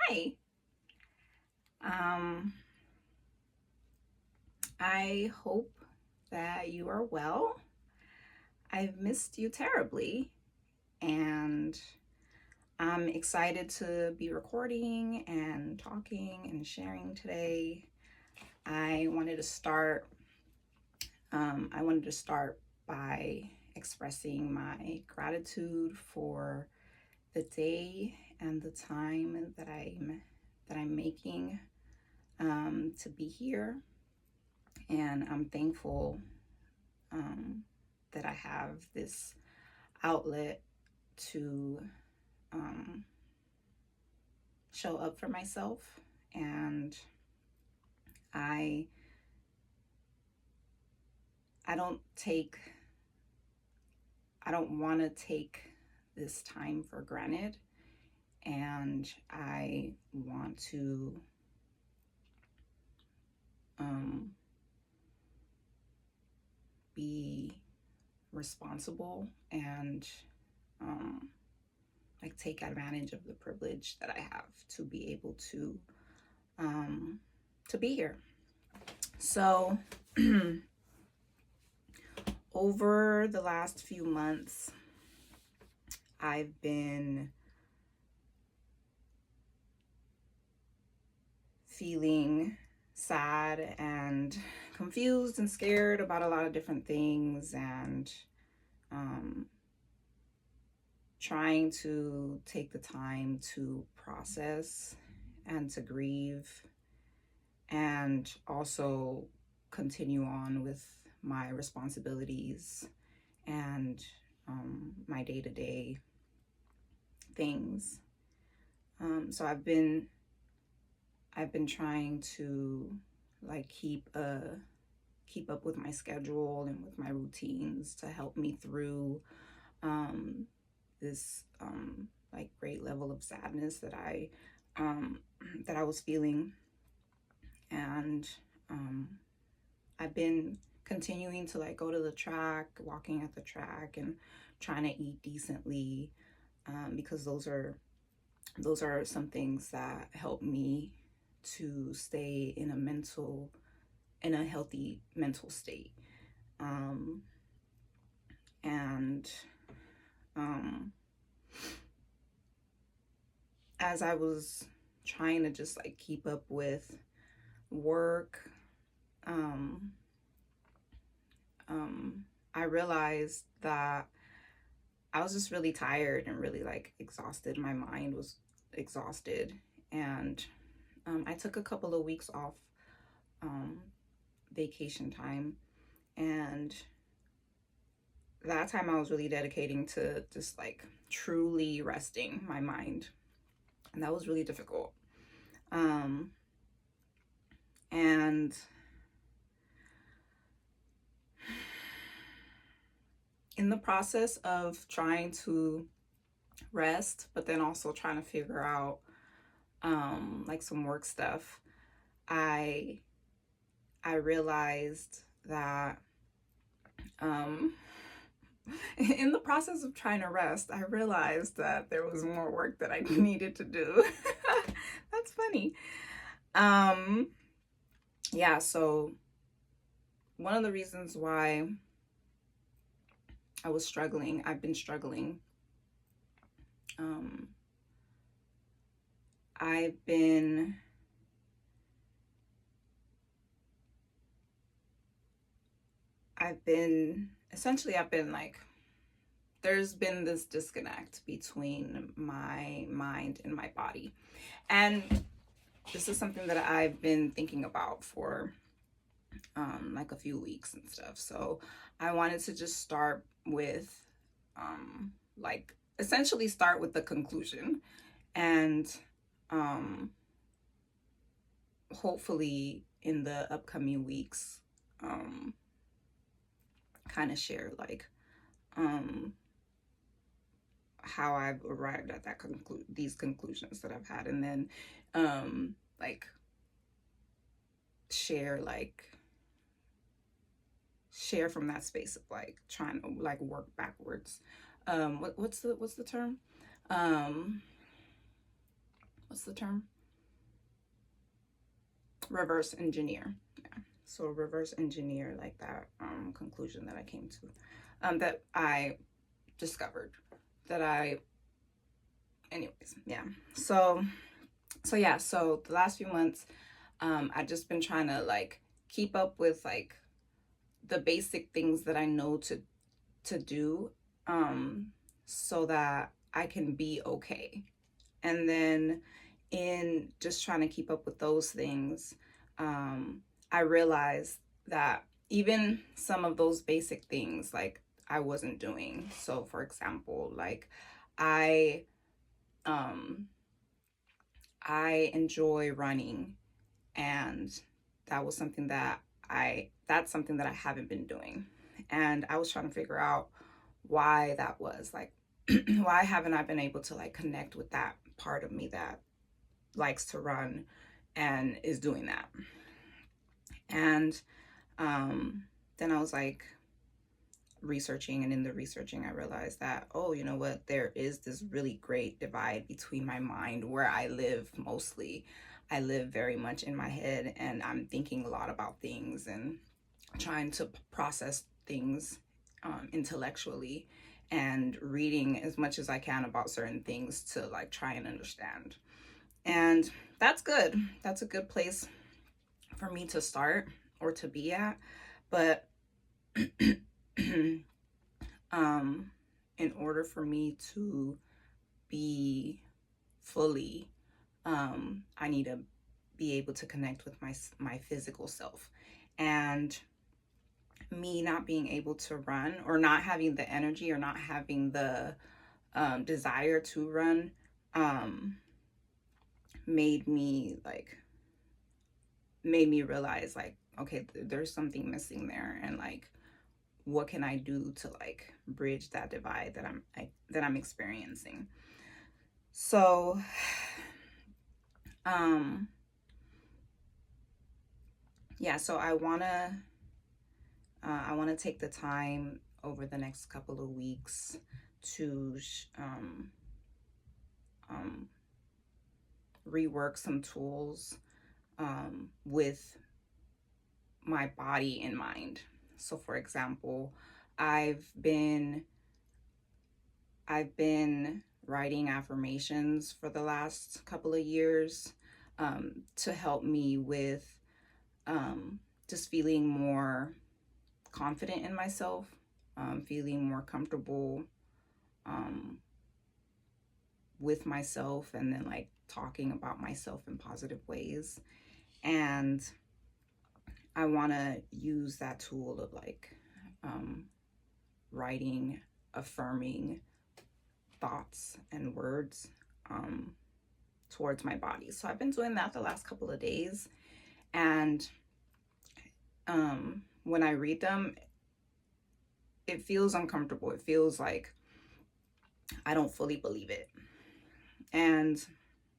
Hi. Um, I hope that you are well. I've missed you terribly, and I'm excited to be recording and talking and sharing today. I wanted to start. I wanted to start by expressing my gratitude for the day and the time that I'm making to be here, and I'm thankful um, that I have this outlet to um, show up for myself. And I I don't take I don't want to take this time for granted, and I want to um, be responsible and um, like take advantage of the privilege that I have to be able um, to be here. So over the last few months, I've been feeling sad and confused and scared about a lot of different things, and um, trying to take the time to process and to grieve, and also continue on with my responsibilities and my day-to-day things. So I've been trying to like keep up with my schedule and with my routines to help me through um, this like great level of sadness um, that I was feeling. And I've been continuing to like go to the track, walking at the track, and trying to eat decently, because those are some things that help me to stay in a healthy mental state. Um, and um, as I was trying to just like keep up with work, um, um, I realized that I was just really tired and really like exhausted. My mind was exhausted, and I took a couple of weeks off um, vacation time, and that time I was really dedicating to just like truly resting my mind, and that was really difficult. Um, and in the process of trying to rest, but then also trying to figure out like some work stuff, I I realized that um, in the process of trying to rest, I realized that there was more work that I needed to do. That's funny. Um, yeah, so one of the reasons why I've been struggling, um, I've been I've been like, there's been this disconnect between my mind and my body. And this is something that I've been thinking about for like a few weeks and stuff. So I wanted to just start with like essentially start with the conclusion, and um hopefully in the upcoming weeks um kind of share like um how I've arrived at these conclusions that I've had, and then like share like share from that space of like trying to like work backwards. What's the term? Um, what's the term? reverse engineer. Yeah. So reverse engineer like that conclusion that I came to, that I discovered, that I, anyways, yeah. So the last few months, I've just been trying to like keep up with like the basic things that I know to do, um, so that I can be okay. And then in just trying to keep up with those things, I realized that even some of those basic things, like I wasn't doing. So, for example, like I, um, I enjoy running, and that was something that that's something that I haven't been doing. And I was trying to figure out why that was like, why haven't I been able to like connect with that part of me that likes to run and is doing that. And um, then I was like researching, and in the researching, I realized that, oh, you know what, there is this really great divide between my mind where I live mostly. I live very much in my head, and I'm thinking a lot about things and trying to process things intellectually, and reading as much as I can about certain things to like try and understand. And that's good. That's a good place for me to start or to be at. But um, in order for me to be fully, I need to be able to connect with my physical self. And me not being able to run, or not having the energy, or not having the desire to run, um, made me like made me realize like, okay, there's something missing there, and like what can I do to like bridge that divide that I'm experiencing. So um yeah, so I want to take the time over the next couple of weeks to um rework some tools with my body in mind. So for example, I've been I've been writing affirmations for the last couple of years, to help me with um, just feeling more confident in myself, feeling more comfortable um, with myself, and then like talking about myself in positive ways. And I want to use that tool of like um, writing affirming thoughts and words um, towards my body. So I've been doing that the last couple of days. And when I read them, it feels uncomfortable. It feels like I don't fully believe it. And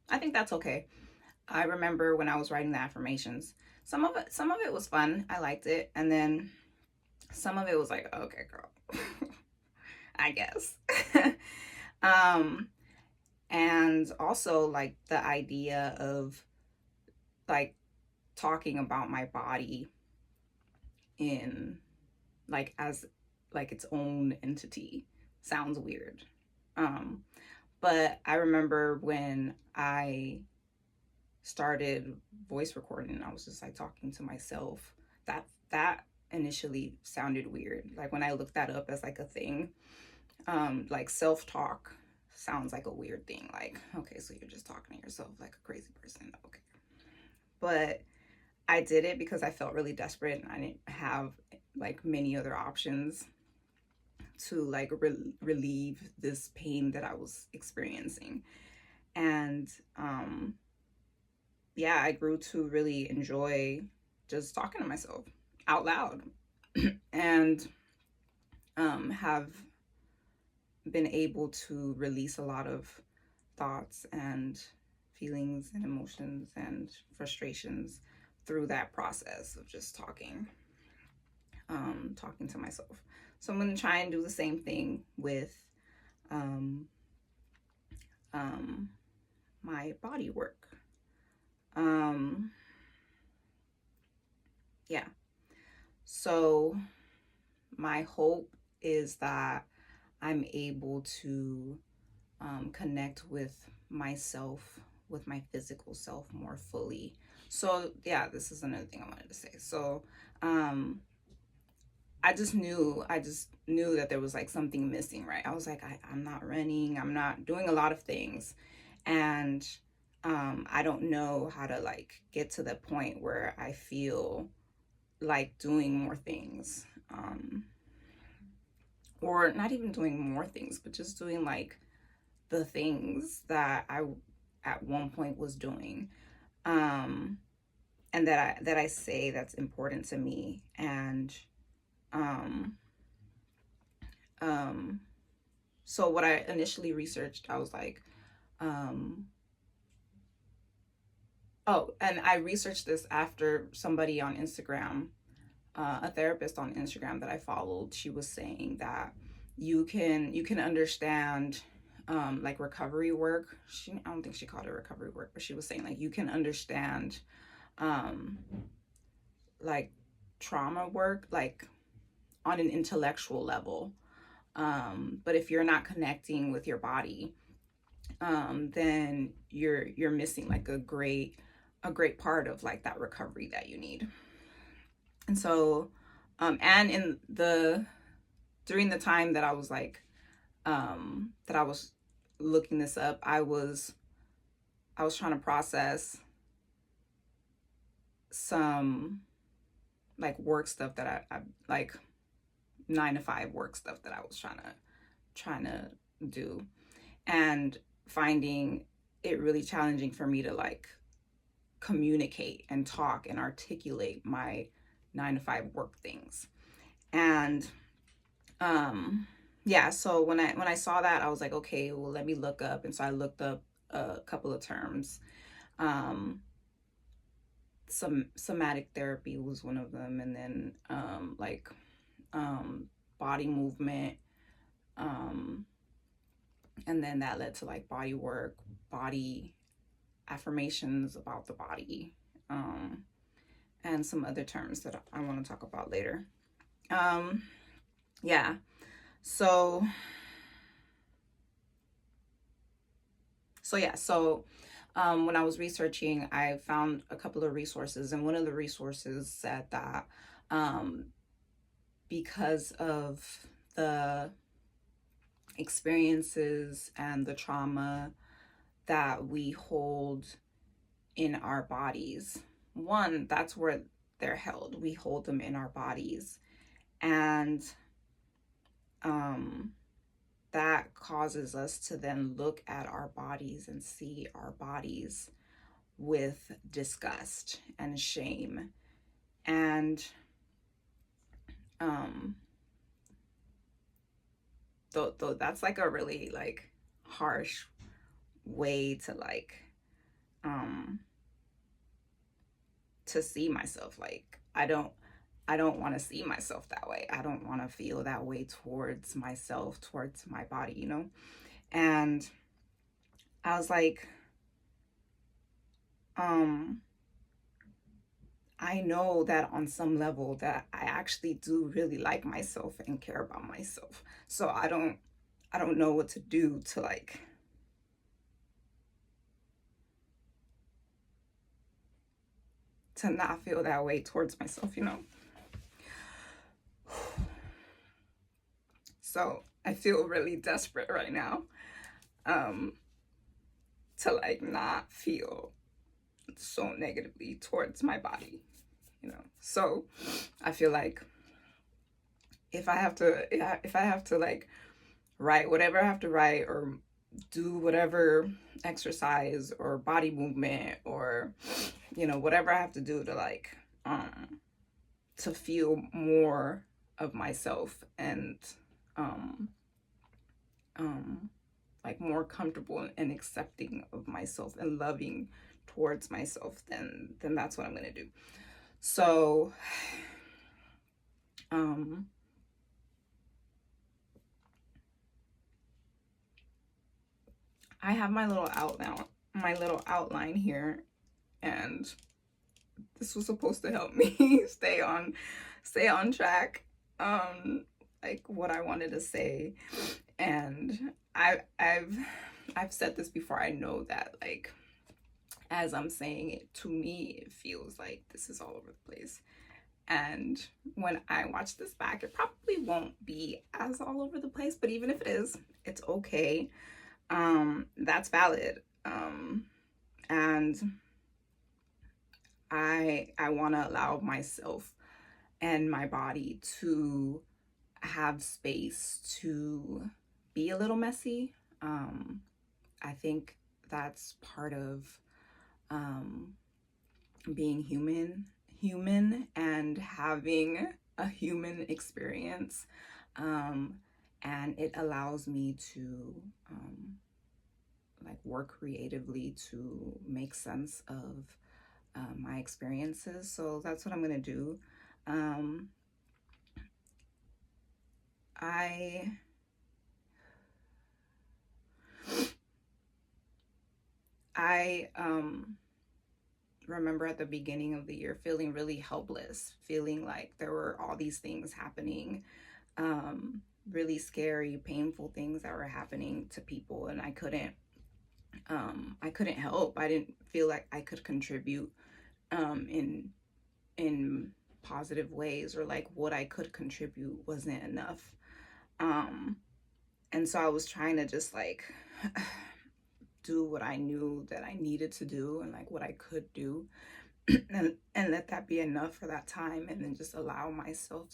I think that's okay. I remember when I was writing the affirmations, some of it was fun. I liked it. And then some of it was like, okay, girl, I guess. um, and also like the idea of like talking about my body in like as like its own entity sounds weird. Um, but I remember when I started voice recording, I was just like talking to myself. That initially sounded weird. Like when I looked that up as like a thing, like self-talk sounds like a weird thing. Like, okay, so you're just talking to yourself like a crazy person. Okay. But I did it because I felt really desperate, and I didn't have like many other options to like relieve this pain that I was experiencing. And yeah, I grew to really enjoy just talking to myself out loud, and have been able to release a lot of thoughts and feelings and emotions and frustrations through that process of just talking to myself. So I'm going to try and do the same thing with um, um, my body work. Um, yeah. So my hope is that I'm able to connect with myself, with my physical self more fully. So yeah, this is another thing I wanted to say. So um, I just knew that there was like something missing, right? I was like, I'm not running, I'm not doing a lot of things, and I don't know how to like get to the point where I feel like doing more things. Or not even doing more things, but just doing like the things that I at one point was doing. Um, and that I say that's important to me. And um, um, so what I initially researched, I was like, um, oh, and I researched this after somebody on Instagram, a therapist on Instagram that I followed, she was saying that you can understand like recovery work. I don't think she called it recovery work, but she was saying like you can understand um like trauma work like on an intellectual level. But if you're not connecting with your body, then you're missing like a great part of like that recovery that you need. And so and in the during the time that I was like that I was looking this up, I was trying to process some like work stuff that I like 9 to 5 work stuff that I was trying to do, and finding it really challenging for me to like communicate and talk and articulate my 9 to 5 work things. And yeah, so when I saw that, I was like, okay, well, let me look up. And so I looked up a couple of terms. um some somatic therapy was one of them, and then like body movement, um and then that led to like body work, body affirmations about the body, um and some other terms that I want to talk about later. um yeah, so when I was researching, I found a couple of resources, and one of the resources said that um, because of the experiences and the trauma that we hold in our bodies, one, that's where they're held. We hold them in our bodies, and um, that causes us to then look at our bodies and see our bodies with disgust and shame. And um though that's like a really like harsh way to like um to see myself. Like I don't want to see myself that way. I don't want to feel that way towards myself, towards my body, And I was like, um I know that on some level that I actually do really like myself and care about myself. So I don't know what to do to like to not feel that way towards myself. So I feel really desperate right now, um, to like not feel so negatively towards my body. So I feel like if I have to like write whatever I have to write, or do whatever exercise or body movement, or whatever I have to do to like to feel more of myself, and um um like more comfortable and accepting of myself and loving towards myself, then that's what I'm gonna do. So um I have my little outline here, and this was supposed to help me stay on track, like what I wanted to say. And I've said this before. I know that, like, as I'm saying it, to me it feels like this is all over the place. And when I watch this back, it probably won't be as all over the place, but even if it is, it's okay. That's valid. And I want to allow myself and my body to have space to be a little messy. I think that's part of um, being human and having a human experience. And it allows me to like work creatively to make sense of my experiences. So that's what I'm gonna do. Um, I I remember at the beginning of the year feeling really helpless, feeling like there were all these things happening, really scary, painful things that were happening to people, and I couldn't help. I didn't feel like I could contribute in positive ways, or like what I could contribute wasn't enough. Um, and so I was trying to just like do what I knew that I needed to do and like what I could do, and let that be enough for that time, and then just allow myself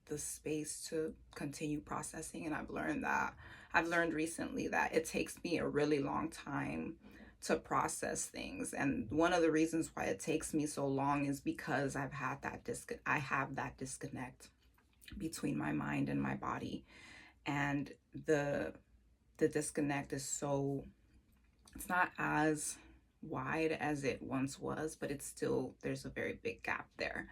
the space to continue processing. And I've learned recently that it takes me a really long time to process things, and one of the reasons why it takes me so long is because I have that disconnect between my mind and my body. And the disconnect is so, it's not as wide as it once was, but it's still, there's a very big gap there.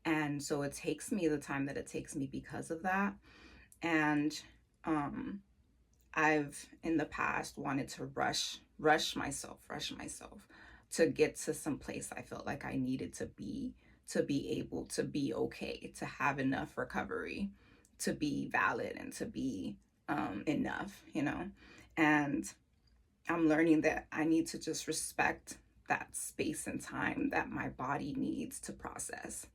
And so it takes me the time that it takes me because of that. And um I've in the past wanted to rush myself to get to some place I felt like I needed to be able to be okay, to have enough recovery, to be valid, and to be enough, you know. And I'm learning that I need to just respect that space and time that my body needs to process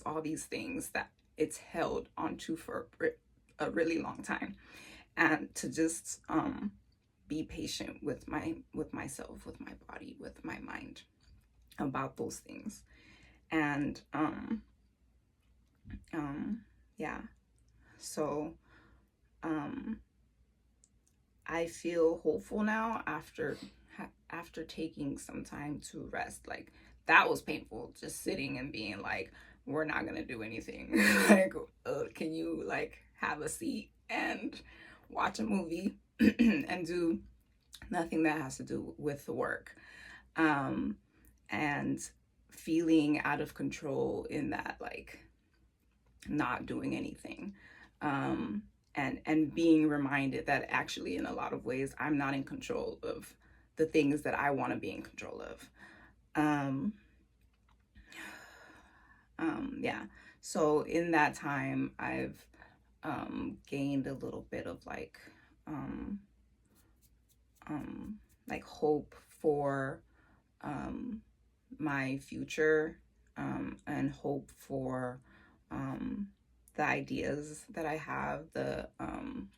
all these things that it's held onto for a really long time, and to just be patient with myself, with my body, with my mind about those things. And yeah, so um I feel hopeful now after taking some time to rest. Like, that was painful, just sitting and being like, we're not gonna do anything. Like, can you like have a seat and watch a movie and do nothing that has to do with the work? And feeling out of control in that, like, not doing anything. And being reminded that actually in a lot of ways I'm not in control of the things that I want to be in control of. um yeah, so in that time I've gained a little bit of um like hope for um my future, and hope for the ideas that I have, um,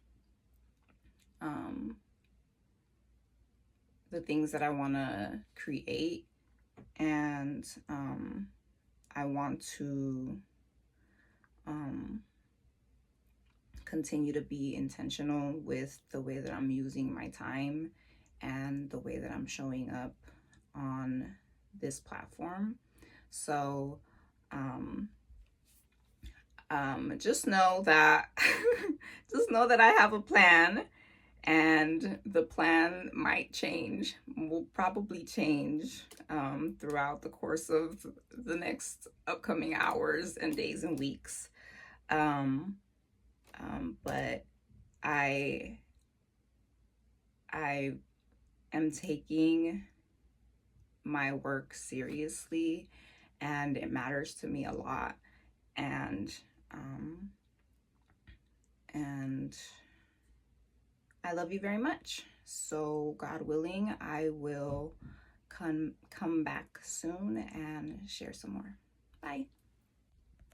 the things that I want to create. And I want to um, continue to be intentional with the way that I'm using my time and the way that I'm showing up on this platform. So um, just know that just know that I have a plan, and the plan might change, will probably change throughout the course of the next upcoming hours and days and weeks. Um, but I I am taking my work seriously, and it matters to me a lot. And and I love you very much. So God willing, I will come back soon and share some more. Bye.